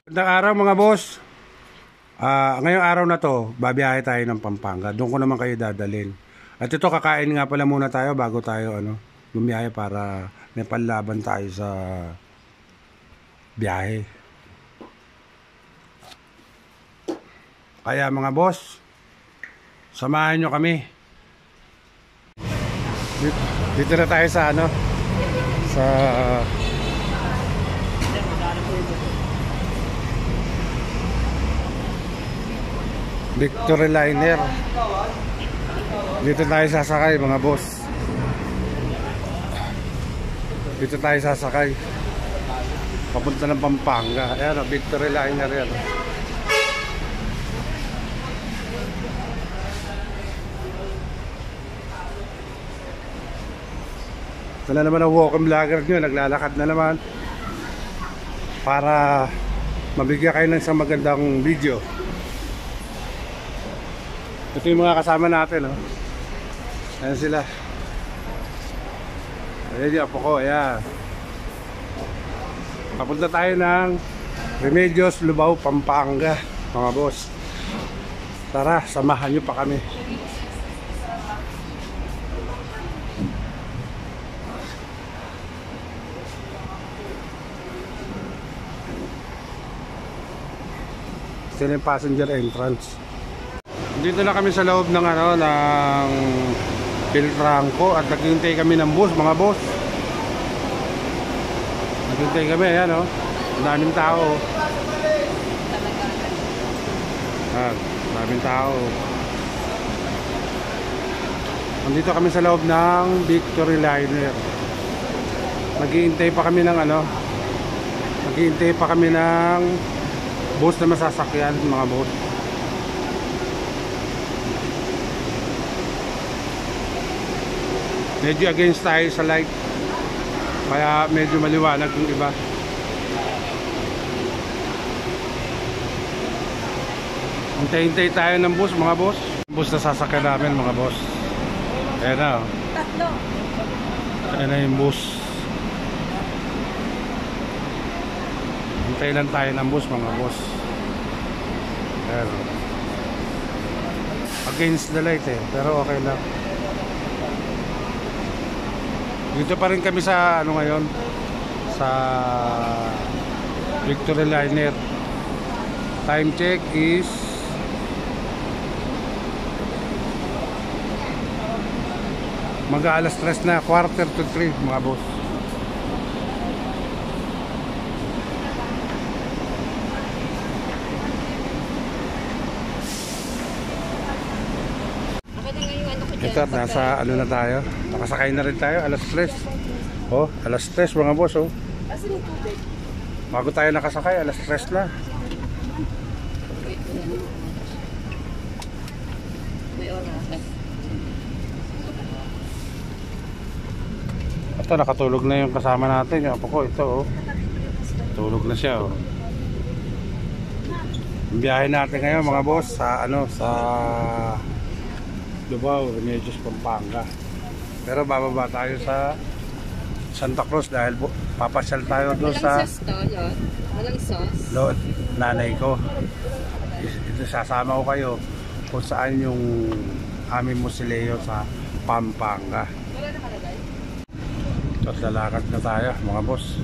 Magandang araw mga boss. Ngayong araw na to, babiyahe tayo ng Pampanga. Doon ko naman kayo dadalhin. At ito, kakain nga pala muna tayo bago tayo bumiyahe para may panlaban tayo sa biyahe. Kaya mga boss, samahan nyo kami. Dito na tayo sa sa Victory Liner. Dito tayo sasakay mga boss. Dito tayo sasakay papunta ng Pampanga. Ayan, Victory Liner yan. Ito na naman ang walk-in vlogger nyo. Naglalakad na naman para mabigyan kayo ng isang magandang video. Ito yung mga kasama natin, Ayan sila. Ayan yung apo ko, ayan. Papunta tayo ng Remedios, Lubao, Pampanga, mga boss. Tara, samahan nyo pa kami. Ito yung passenger entrance. Dito na kami sa loob ng ng Piltrangco at naghihintay kami ng bus, mga boss. Naghihintay kami, ayan ang daming tao. Daming tao. Nandito kami sa loob ng Victory Liner. Naghihintay pa kami ng naghihintay pa kami ng bus na masasakyan, mga boss. Medyo against tayo sa light, kaya medyo maliwanag yung iba. Hintay-hintay tayo ng bus, mga boss. Bus na sasakyan namin, mga boss. Ayan na. Tatlo. Ayan na yung bus. Hintay lang tayo ng bus, mga boss. Ayan. Against the light pero okay lang. Dito pa rin kami sa ngayon sa Victory Liner. Time check is mag-aalas 3 na, 2:45 mga boss. Ito, nasa na tayo. Nakasakay na rin tayo, alas 3. Alas 3 mga boss, Bago tayo nakasakay, alas 3 na. Ito, nakatulog na yung kasama natin. Yung apo ko, ito, tulog na siya, Ang biyahe natin ngayon, mga boss, sa sa Lubao, Remedios, Pampanga. Pero bababa tayo sa Santa Cruz dahil papasyal tayo doon sa walang sauce. Lord, nanay ko. Ito, sasama ko kayo kung saan yung aming musileo sa Pampanga. So, lalakad na tayo, mga boss.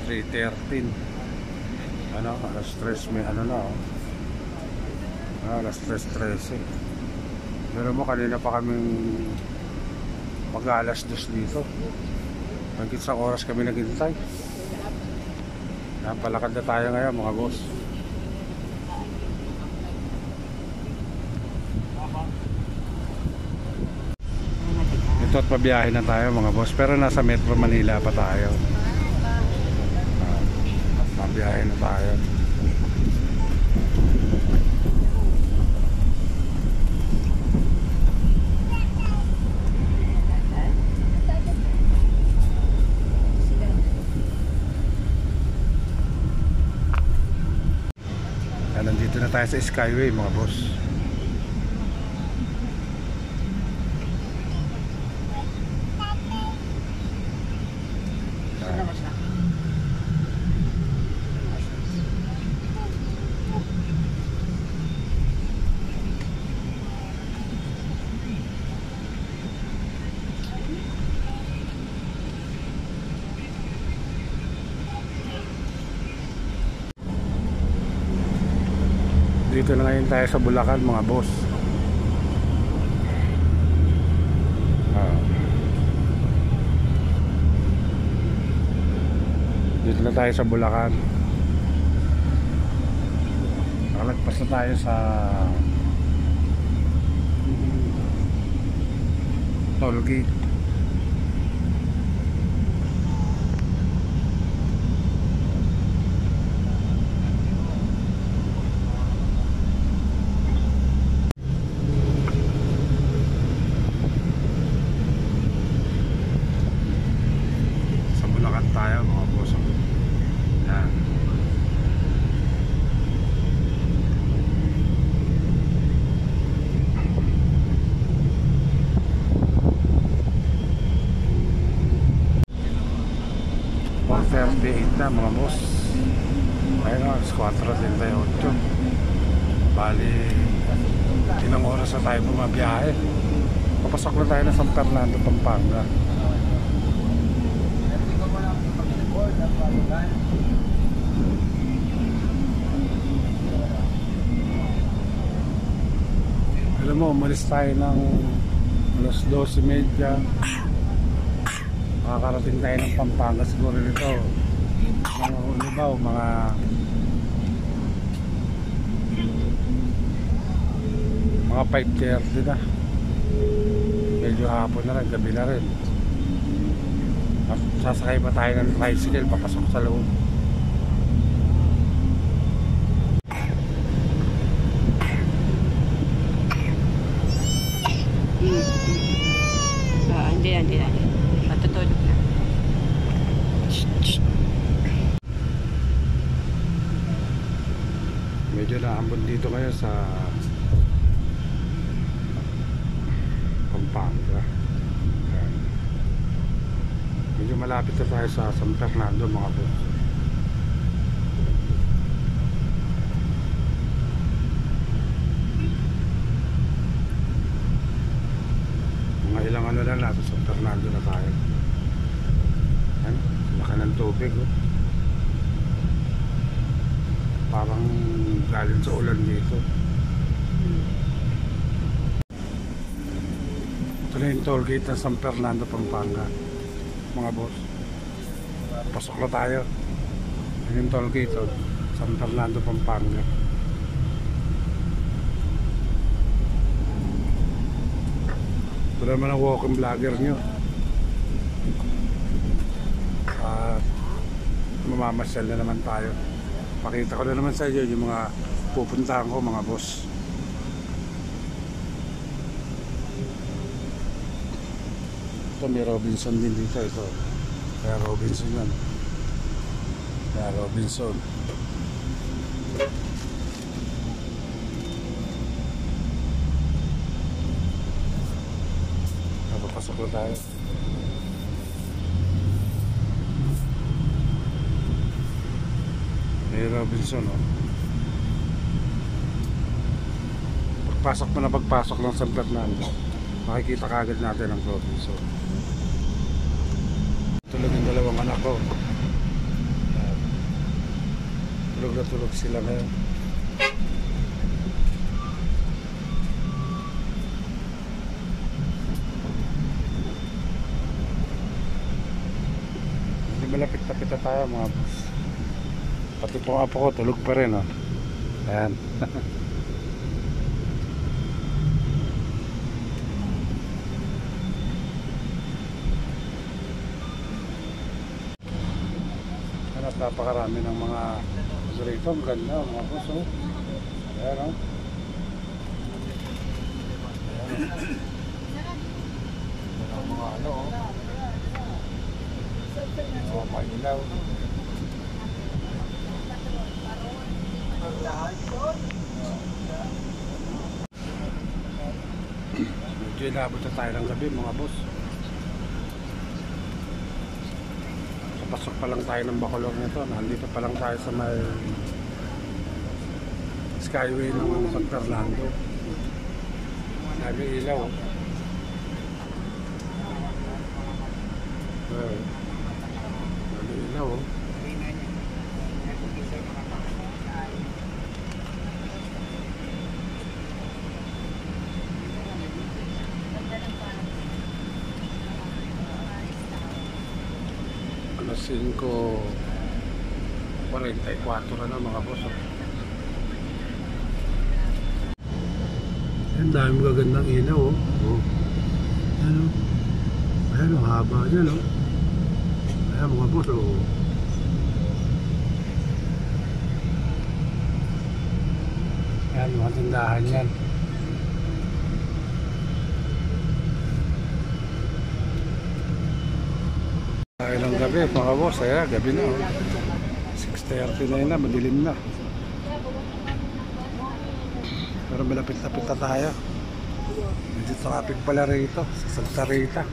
3:13. Alas 3 may alas 3:13. Pero kanina pa kaming mag-alas 2 dito. Hanggang sa oras kami naghintay. Napalakad na tayo ngayon, mga boss. Ito at pabiyahe na tayo, mga boss. Pero nasa Metro Manila pa tayo. Pabiyahe na tayo. Nandito na tayo sa Skyway, mga boss. Nandito na ngayon tayo sa Bulacan mga boss. Dito na tayo sa Bulacan. Nakalagpas na tayo sa toll gate. Sa Bulacan tayo mga boss. Yan. na mga boss. Ayun o, 4:38. Bali, ilang oras na tayo bumabiyahe. Papasok na tayo na San Fernando, Pampanga. Alam mo, umalis tayo ng alas 12:30. Makakarating tayo ng Pampanga siguro nito mga ulibaw, mga mga 5:30 na. Medyo hapon na rin, gabi na rin. At sasakay pa tayo ng tricycle papasok sa loob. Hindi. Matutulog na. Medyo naambon dito ngayon sa Pampanga. Ayan. Medyo malapit na tayo sa San Fernando mga boss. Mga ilang ano lang nasa San Fernando na tayo. Ayan, laki ng tubig oh. Parang galing sa ulan dito. Ito na yung toll gate ng San Fernando, Pampanga mga boss. Pasok na tayo. Ito yung toll gate oh, San Fernando, Pampanga. Ito naman ang walking vlogger nyo. At mamamasyal na naman tayo. Pakita ko na naman sa inyo yung mga pupuntahan ko mga boss. Ito may Robinson din dito. Ito kaya Robinson yan. Kaya Robinson. Napapasok na tayo. May Robinson oh. Pagpasok ng San Fernando, makikita kagad natin ang Robinson. Tulog yung dalawang anak ko. Tulog na tulog sila ngayon. Hindi malapit-lapit na tayo mga boss. Pati po apo ko tulog pa rin oh. Ayan. At napakarami ng mga rito. Ang ganda mga boss oh. Ayan oh. Ayan ang mga ano oh. Oh, may ilaw. Medyo inabot na tayo ng gabi mga boss. Kapasok pa lang tayo ng Bacolod nito. Nandito pa lang tayo sa may skyway ng San Fernando. Dami ilaw. Dami ilaw. 5:44 na mga boss. Ang dami magagandang ilaw oh. Ano? Ayan oh, haba niya no. Ayan mga boss oh. Ayan mga tindahan yan. Ilang gabi mga boss, ayan gabi na oh. 6:39 na, madilim na. Pero malapit-lapit na tayo. Medyo traffic pala rito sa Santa Rita.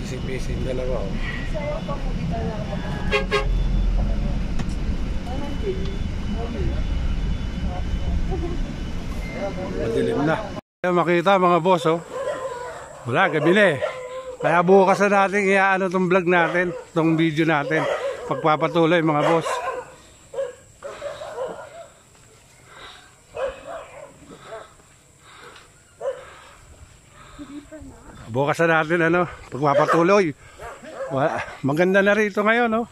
Busy-busy yung dalawa oh. Madilim na. Makita mga boss oh. Wala, gabi na eh. Kaya bukas na natin iaano tong vlog natin, tong video natin. Pagpapatuloy mga boss. Bukas na natin ano, pagpapatuloy. Wala, maganda na rito ngayon oh.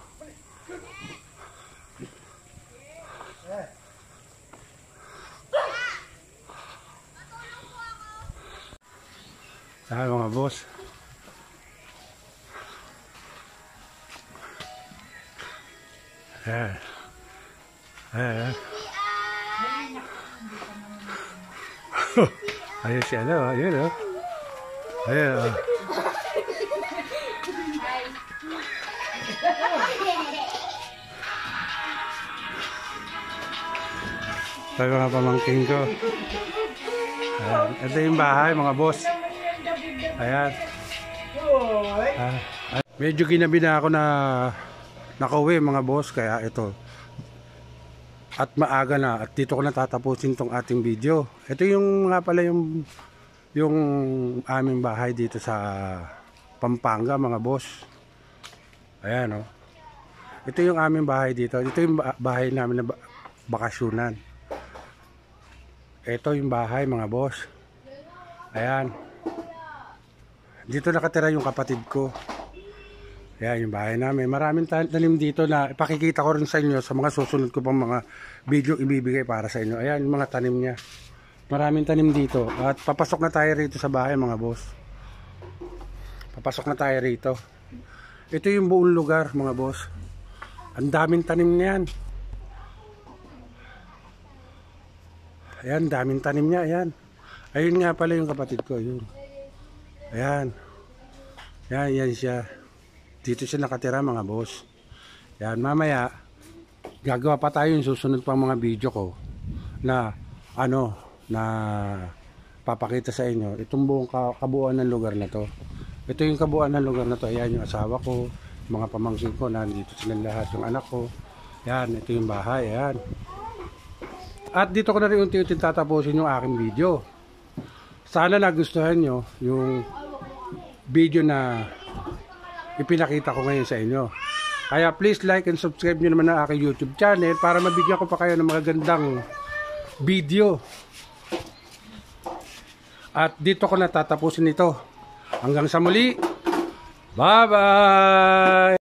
Ayan mga boss. Ayan. Ayan. Ayun siya ano. Ayun o. Ayun o. Ito yung mga pamangking ko. Ayan. Ito yung bahay mga boss. Ayan. Medyo ginabi na ako na nakauwi mga boss, kaya ito. At maaga na at dito ko na tatapusin tong ating video. Ito yung nga pala yung aming bahay dito sa Pampanga mga boss. Ayan oh. Ito yung aming bahay dito. Ito yung bahay namin na bakasyunan. Ito yung bahay mga boss. Ayan. Dito nakatira yung kapatid ko. Ayan yung bahay namin. Maraming tanim dito na ipakikita ko rin sa inyo sa mga susunod ko pang mga video ibibigay para sa inyo. Ayan yung mga tanim niya. Maraming tanim dito. At papasok na tayo rito sa bahay mga boss. Papasok na tayo rito. Ito yung buong lugar mga boss. Ang daming tanim niyan. Ayan, daming tanim niya. Ayan. Ayun nga pala yung kapatid ko. Yun. Ayan. Ayan, yan siya. Dito siya nakatira mga boss. Ayan, mamaya gagawa pa tayo yung susunod pang mga video ko na ano, na papakita sa inyo itong buong kabuuan ng lugar na to. Ito yung kabuuan ng lugar na to. Ayan yung asawa ko, mga pamangkin ko, nandito silang lahat, yung anak ko. Ayan, ito yung bahay. Ayan. At dito ko na rin unti-unti tatapusin yung aking video. Sana nagustuhan nyo yung video na ipinakita ko ngayon sa inyo. Kaya please like and subscribe nyo naman ang aking YouTube channel para mabigyan ko pa kayo ng mga gandang video. At dito ko na tatapusin ito. Hanggang sa muli. Bye bye!